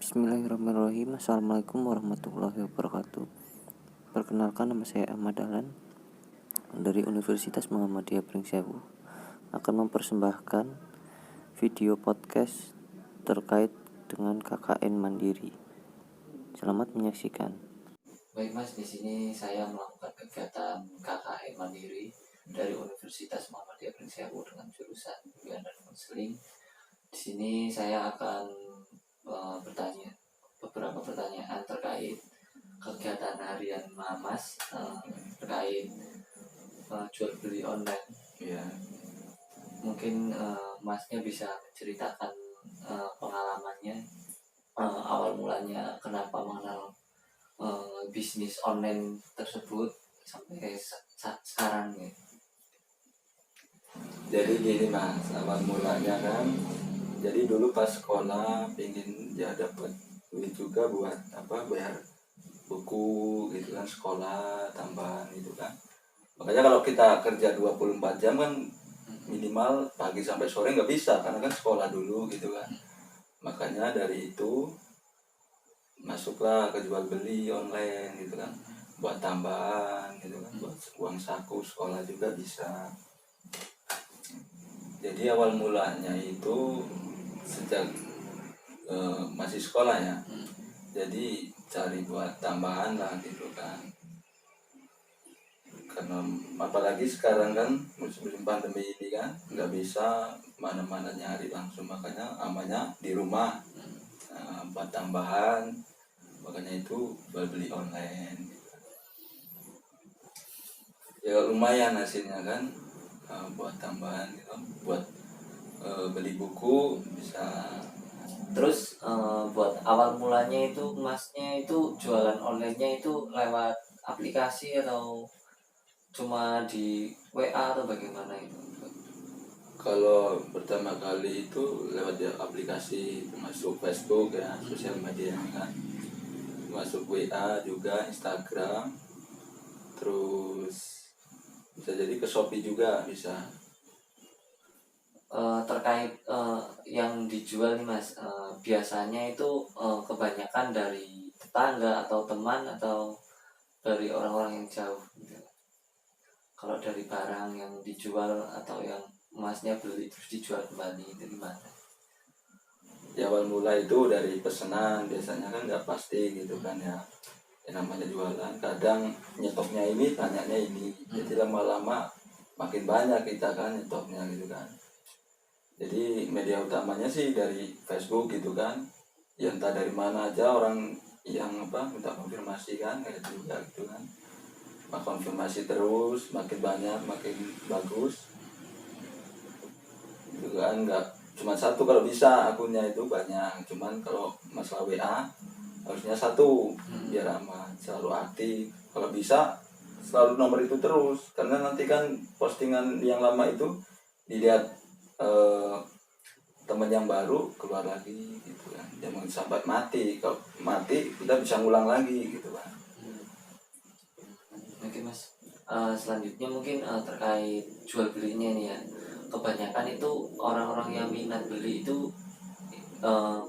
Bismillahirrahmanirrahim. Assalamualaikum warahmatullahi wabarakatuh. Perkenalkan, nama saya Ahmad Dahlan dari Universitas Muhammadiyah Pringsewu, akan mempersembahkan video podcast terkait dengan KKN Mandiri. Selamat menyaksikan. Baik Mas, di sini saya melakukan kegiatan KKN Mandiri dari Universitas Muhammadiyah Pringsewu dengan jurusan Pembimbingan dan Konseling. Di sini saya akan bertanya beberapa pertanyaan terkait kegiatan harian Mas terkait jual beli online. Ya, mungkin Masnya bisa menceritakan pengalamannya, awal mulanya kenapa mengenal bisnis online tersebut sampai sekarang ya. Jadi gini Mas, awal mulanya kan, jadi dulu pas sekolah pengen ya dapat duit juga buat bayar buku gitu kan, sekolah tambahan gitu kan. Makanya kalau kita kerja 24 jam kan minimal pagi sampai sore nggak bisa karena kan sekolah dulu gitu kan. Makanya dari itu masuklah ke jual beli online gitu kan, buat tambahan gitu kan, buat uang saku sekolah juga bisa. Jadi awal mulanya itu sejak masih sekolah ya, jadi cari buat tambahan lah gitu kan. Karena apalagi sekarang kan musim pandemi ini kan nggak bisa mana-mana nyari langsung, makanya amannya di rumah, buat tambahan, makanya itu beli online gitu. Ya lumayan hasilnya kan, buat tambahan gitu, buat beli buku bisa. Terus buat awal mulanya itu Masnya itu jualan online-nya itu lewat aplikasi atau cuma di WA atau bagaimana itu? Kalau pertama kali itu lewat ya aplikasi, masuk Facebook ya, sosial media kan, masuk WA juga, Instagram, terus bisa jadi ke Shopee juga bisa. Terkait yang dijual nih Mas, biasanya itu kebanyakan dari tetangga atau teman atau dari orang-orang yang jauh gitu. Kalau dari barang yang dijual atau yang Masnya beli terus dijual kembali itu gimana? Ya awal mula itu dari pesanan, biasanya kan nggak pasti gitu kan ya. Yang namanya jualan, kadang nyetoknya ini, tanyanya ini, jadi lama-lama makin banyak kita kan nyetoknya gitu kan. Jadi media utamanya sih dari Facebook gitu kan, ya entah dari mana aja orang yang minta konfirmasi kan, kayak juga gitu kan. Konfirmasi terus, makin banyak makin bagus gitu kan. Nggak cuma satu, kalau bisa akunnya itu banyak, cuman kalau masalah WA harusnya satu biar aman, selalu aktif. Kalau bisa selalu nomor itu terus, karena nanti kan postingan yang lama itu dilihat teman yang baru keluar lagi gitu kan, jangan sampai mati. Kalau mati kita bisa ngulang lagi gitu kan. Oke Mas, selanjutnya mungkin terkait jual belinya nih ya. Kebanyakan itu orang-orang yang minat beli itu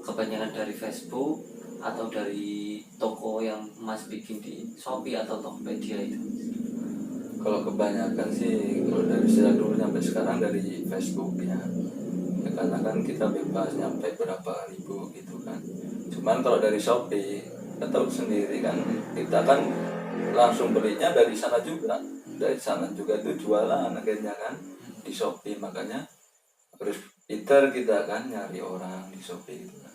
kebanyakan dari Facebook atau dari toko yang Mas bikin di Shopee atau Tokopedia itu? Kalau kebanyakan sih, kalau dari sejak dulu sampai sekarang dari Facebook ya, karena kan kita bebas nyampe berapa ribu gitu kan. Cuman kalau dari Shopee, kita tahu sendiri kan, kita kan langsung belinya dari sana juga, itu jualan akhirnya kan di Shopee. Makanya harus pintar kita kan nyari orang di Shopee gitu kan.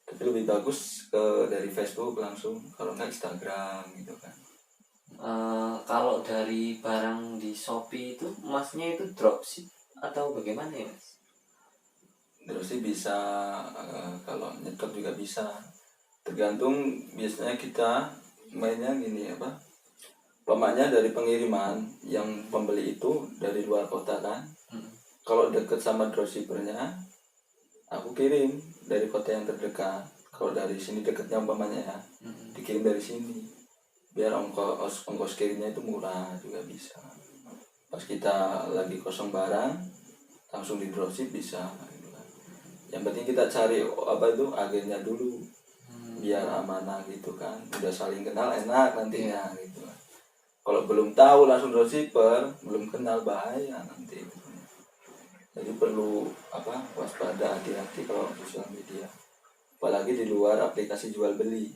Tapi lebih bagus dari Facebook langsung, kalau nggak Instagram gitu kan. Kalau dari barang di Shopee itu Masnya itu dropship atau bagaimana ya Mas? Terus sih bisa, kalau nyetok juga bisa, tergantung. Biasanya kita mainnya gini pemanya dari pengiriman, yang pembeli itu dari luar kota kan. Kalau deket sama dropshippernya, aku kirim dari kota yang terdekat. Kalau dari sini deketnya umpamanya ya, dikirim dari sini, biar ongkos kirimnya itu murah juga bisa. Pas kita lagi kosong barang langsung di dropship bisa gitu kan. Yang penting kita cari agennya dulu, biar amanah gitu kan, udah saling kenal enak nantinya gitu. Kalau belum tahu langsung dropshipper, belum kenal bahaya nanti. Jadi perlu waspada, hati-hati kalau sosial media, apalagi di luar aplikasi jual beli.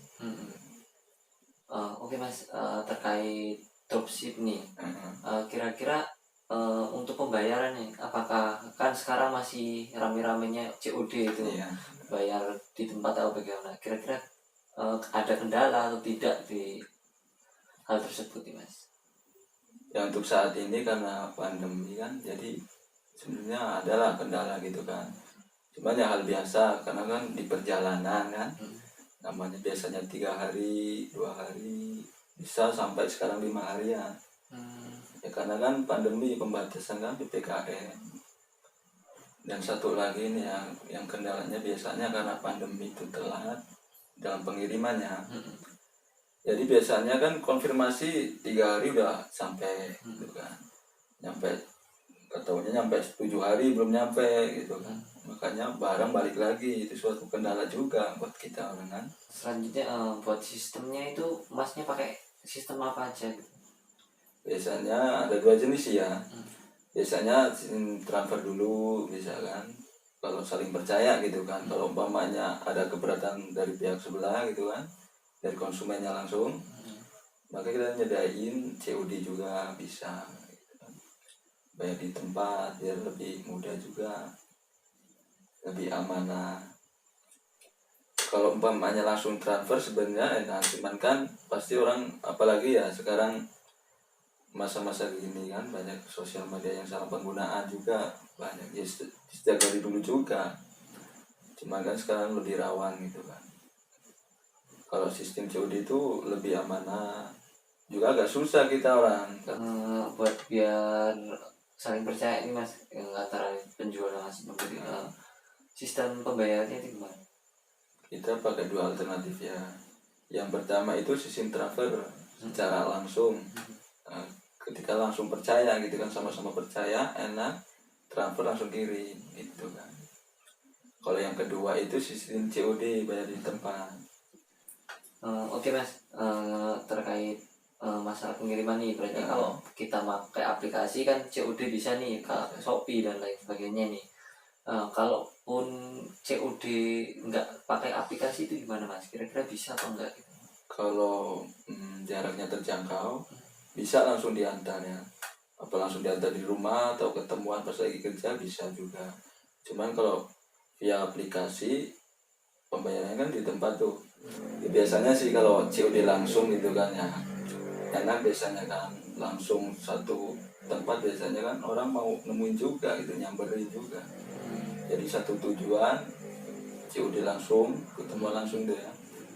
Oke Mas, terkait dropship nih, kira-kira untuk pembayaran nih, apakah kan sekarang masih rame-ramenya COD itu, Iya. bayar di tempat atau bagaimana? Kira-kira ada kendala atau tidak di hal tersebut nih Mas? Ya untuk saat ini karena pandemi kan, jadi sebenarnya adalah kendala gitu kan. Cuman ya hal biasa, karena kan di perjalanan kan, namanya biasanya 3 hari, 2 hari, bisa sampai sekarang 5 hari ya. Ya karena kan pandemi, pembatasan kan PPKM. Dan satu lagi nih yang kendalanya biasanya karena pandemi itu telat dalam pengirimannya. Jadi biasanya kan konfirmasi 3 hari udah sampai gitu kan. Nyampe 7 hari belum nyampe gitu kan. Makanya barang balik lagi, itu suatu kendala juga buat kita kan. Selanjutnya buat sistemnya itu Masnya pakai sistem apa aja? Biasanya ada 2 jenis ya. Biasanya transfer dulu misalkan, kalau saling percaya gitu kan. Kalau umpamanya ada keberatan dari pihak sebelah gitu kan, dari konsumennya langsung, maka kita nyediain COD juga bisa gitu kan. Bayar di tempat biar lebih mudah juga, lebih amanah. Kalau umpamanya langsung transfer sebenarnya enak, cuman kan pasti orang, apalagi ya sekarang masa-masa gini kan, banyak sosial media yang salah penggunaan juga banyak ya, sejak dari dulu juga. Cuman kan sekarang lebih rawan gitu kan. Kalau sistem COD itu lebih amanah, juga agak susah kita orang. Buat biar saling percaya ini Mas, yang antara penjual dan pembeli, sistem pembayarannya itu gimana? Kita pakai 2 alternatif ya. Yang pertama itu sistem transfer secara langsung. Ketika langsung percaya gitu kan, sama-sama percaya, enak, transfer langsung kirim gitu kan. Kalau yang kedua itu sistem COD, bayar di tempat. Oke Mas, terkait masalah pengiriman nih, berarti kalau kita pakai aplikasi kan COD bisa nih ke Shopee dan lain sebagainya nih. Kalaupun COD nggak pakai aplikasi itu gimana Mas? Kira-kira bisa atau enggak gitu? Kalau jaraknya terjangkau, bisa langsung diantar ya. Apa langsung diantar di rumah atau ketemuan pas lagi kerja bisa juga. Cuman kalau via aplikasi, pembayarannya kan di tempat tuh. Ya, biasanya sih kalau COD langsung gitu kan ya enak, biasanya kan langsung satu tempat, biasanya kan orang mau nemuin juga gitu, nyamperin juga. Jadi satu tujuan, COD langsung, ketemu langsung deh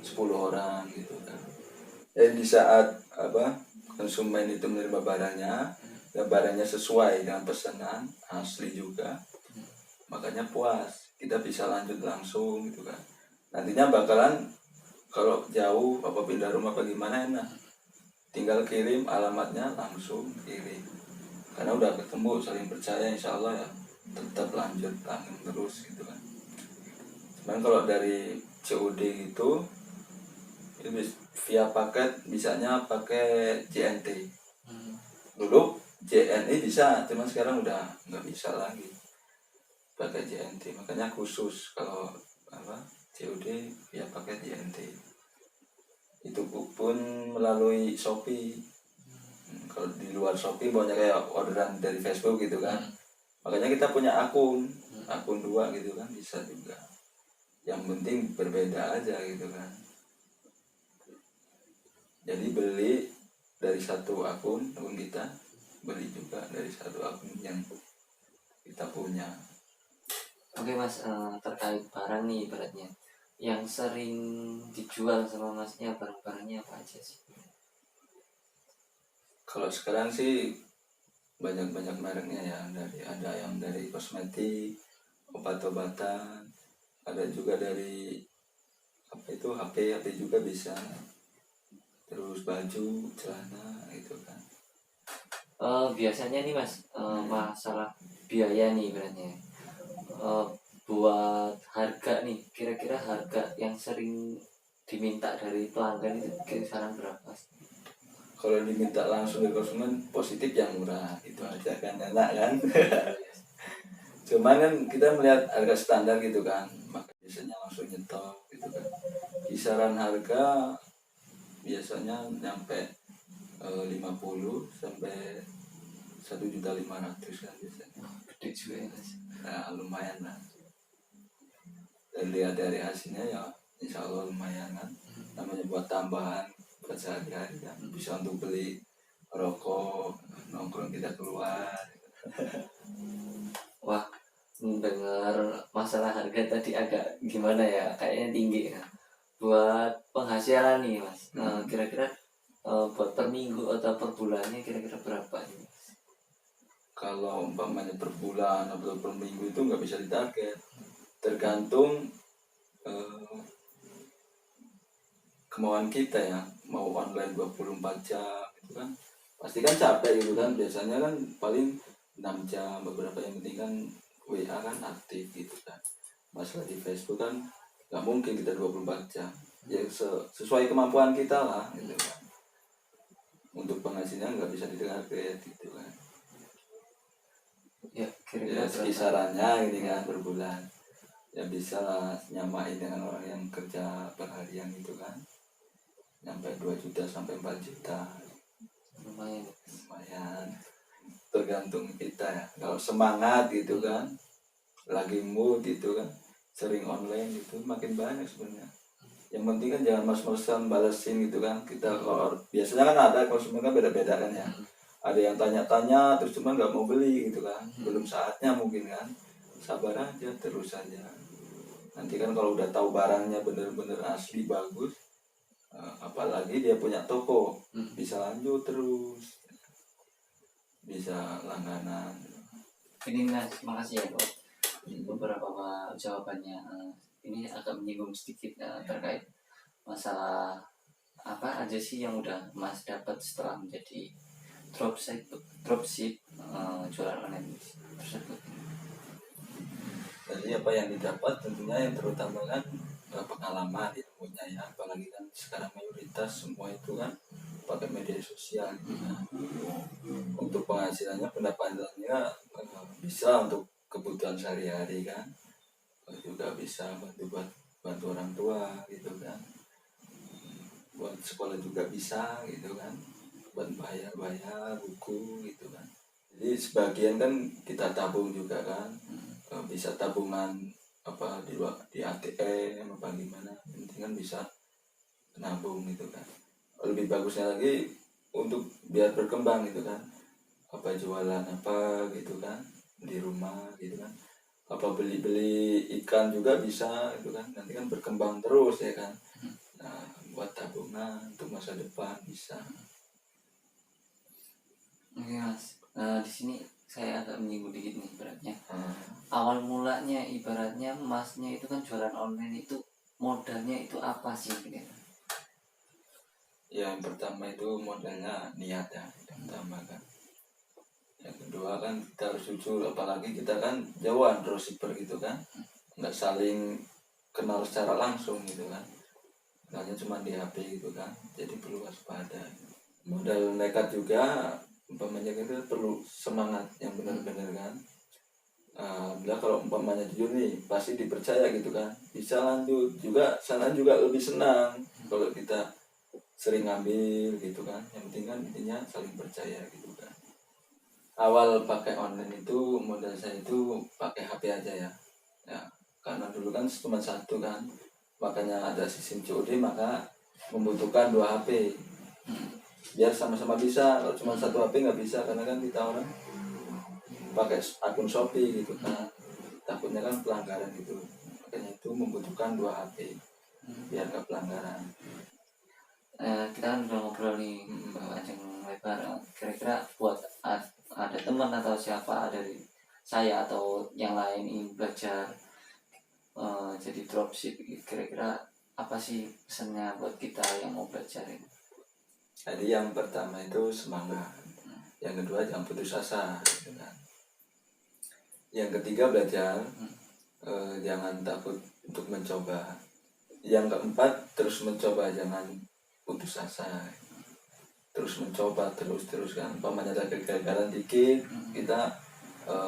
10 orang gitu kan. Dan di saat konsumen itu menerima barangnya, dan barangnya sesuai dengan pesanan, asli juga, makanya puas, kita bisa lanjut langsung gitu kan. Nantinya bakalan kalau jauh apa pindah rumah apa gimana enak, tinggal kirim alamatnya langsung kirim, karena udah ketemu, saling percaya, insya Allah ya tetap lanjut terus gitu kan. Cuman kalau dari COD itu via paket, bisanya pakai JNT. Dulu JNE bisa, cuman sekarang udah nggak bisa lagi pakai JNT, makanya khusus kalau COD via paket JNT. Itu pun melalui Shopee. Kalau di luar Shopee banyak kayak orderan dari Facebook gitu kan, makanya kita punya akun 2 gitu kan, bisa juga. Yang penting berbeda aja gitu kan. Jadi beli dari satu akun kita, beli juga dari satu akun yang kita punya. Oke Mas, terkait barang nih ibaratnya, yang sering dijual sama Masnya barang-barangnya apa aja sih? Kalau sekarang sih banyak mereknya ya, ada yang dari kosmetik, obat-obatan, ada juga dari HP juga bisa, terus baju, celana gitu kan. Biasanya nih Mas, masalah biaya nih ibaratnya, buat harga nih, kira-kira harga yang sering diminta dari pelanggan itu kisaran berapa? Kalau diminta langsung dari konsumen positif yang murah itu aja kan, enak kan. Cuman kan kita melihat harga standar gitu kan, maka biasanya langsung nyetok gitu kan. Kisaran harga biasanya nyampe 50 sampai 1.500.000 kan biasanya. Gede juga ya Mas. Nah, lumayan lah. Dan lihat dari hasilnya ya insya Allah lumayan kan. Namanya buat tambahan buat sehari-hari kan, bisa untuk beli rokok nongkrong kita keluar. Wah, dengar masalah harga tadi agak gimana ya, kayaknya tinggi ya. Buat penghasilan nih Mas, kira-kira buat per minggu atau per bulannya kira-kira berapa nih Mas? Kalau umpamanya per bulan atau per minggu itu nggak bisa ditarget, tergantung kemauan kita ya, mau online 24 jam gitu kan, pasti kan capek gitu kan. Biasanya kan paling 6 jam, beberapa yang penting kan WA kan aktif gitu kan. Masalah di Facebook kan nggak mungkin kita 24 jam, ya sesuai kemampuan kita lah gitu kan. Untuk penghasilan nggak bisa ditarget gitu kan. Ya Ya kira-kira berapa? sekisarannya ini kan per bulan ya bisa lah nyamain dengan orang yang kerja per harian gitu kan, sampai 2 juta sampai 4 juta. Lumayan. Lumayan, tergantung kita ya. Kalau semangat gitu kan, lagi mood gitu kan, sering online gitu makin banyak sebenarnya. Yang penting kan jangan mas-masan balesin gitu kan. Kita kalau biasanya kan ada konsumen kan beda-beda kan ya, ada yang tanya-tanya terus cuma nggak mau beli gitu kan, belum saatnya mungkin kan. Sabar aja terus aja, nanti kan kalau udah tahu barangnya bener-bener asli bagus, apalagi dia punya toko, bisa lanjut terus, bisa langganan. Ini Mas, makasih ya buat beberapa jawabannya. Ini agak menyinggung sedikit terkait masalah apa aja sih yang udah Mas dapat setelah menjadi dropship jualan online tersebut. Jadi apa yang didapat tentunya yang terutama kan pengalaman ilmunya ya, apalagi kan sekarang mayoritas semua itu kan pakai media sosial gitu kan. Untuk penghasilannya pendapatannya bisa untuk kebutuhan sehari-hari kan, juga bisa bantu orang tua gitu kan, buat sekolah juga bisa gitu kan, buat bayar buku gitu kan. Jadi sebagian kan kita tabung juga kan, bisa tabungan apa di ATM apa gimana, yang penting kan bisa nabung gitu kan. Lebih bagusnya lagi untuk biar berkembang gitu kan, apa jualan apa gitu kan di rumah gitu kan, apa beli ikan juga bisa gitu kan, nanti kan berkembang terus ya kan. Nah, buat tabungan untuk masa depan bisa. Oke Mas, di sini saya agak menyinggung dikit nih beratnya. Awal mulanya ibaratnya Masnya itu kan jualan online itu modalnya itu apa sih gitu? Ya, yang pertama itu modalnya niat ya, yang pertama kan. Yang kedua kan kita harus jujur, apalagi kita kan jauhan dropshipper gitu kan, nggak saling kenal secara langsung gitu kan, kenalnya cuma di HP gitu kan, jadi perlu waspada. Modal nekat juga, umpamanya kita perlu semangat yang benar-benar kan. Alhamdulillah kalau umpamanya jujur nih pasti dipercaya gitu kan, bisa lanjut juga, sana juga lebih senang kalau kita sering ngambil gitu kan. Yang penting kan intinya saling percaya gitu kan. Awal pakai online itu modal saya itu pakai HP aja ya, karena dulu kan cuma satu kan, makanya ada sistem COD, maka membutuhkan 2 HP biar sama-sama bisa. Kalau cuma satu HP nggak bisa, karena kan kita orang pakai akun Shopee gitu kan, takutnya kan pelanggaran gitu, makanya itu membutuhkan 2 HP biar nggak pelanggaran. Kita kan udah ngobrol nih panjang lebar. Kira-kira buat ada teman atau siapa dari saya atau yang lain ingin belajar jadi dropship, kira-kira apa sih pesannya buat kita yang mau belajar ini? Jadi yang pertama itu semangat, yang kedua jangan putus asa gitu kan, yang ketiga belajar jangan takut untuk mencoba. Yang keempat, terus mencoba, jangan putus asa, terus mencoba terus kan. Umpamanya ada kegagalan dikit, kita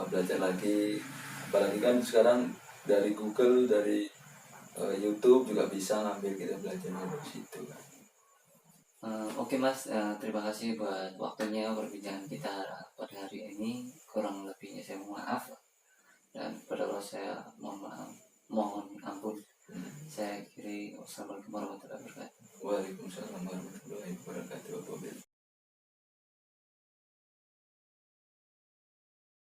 belajar lagi. Apalagi kan sekarang dari Google, dari YouTube juga bisa ngambil, kita belajarnya dari situ kan. Oke Mas, terima kasih buat waktunya perbincangan kita pada hari ini. Kurang lebihnya saya mohon maaf, dan pada Allah saya mohon ampun. Saya akhiri, wassalamualaikum warahmatullahi wabarakatuh. Waalaikumsalam warahmatullahi wabarakatuh.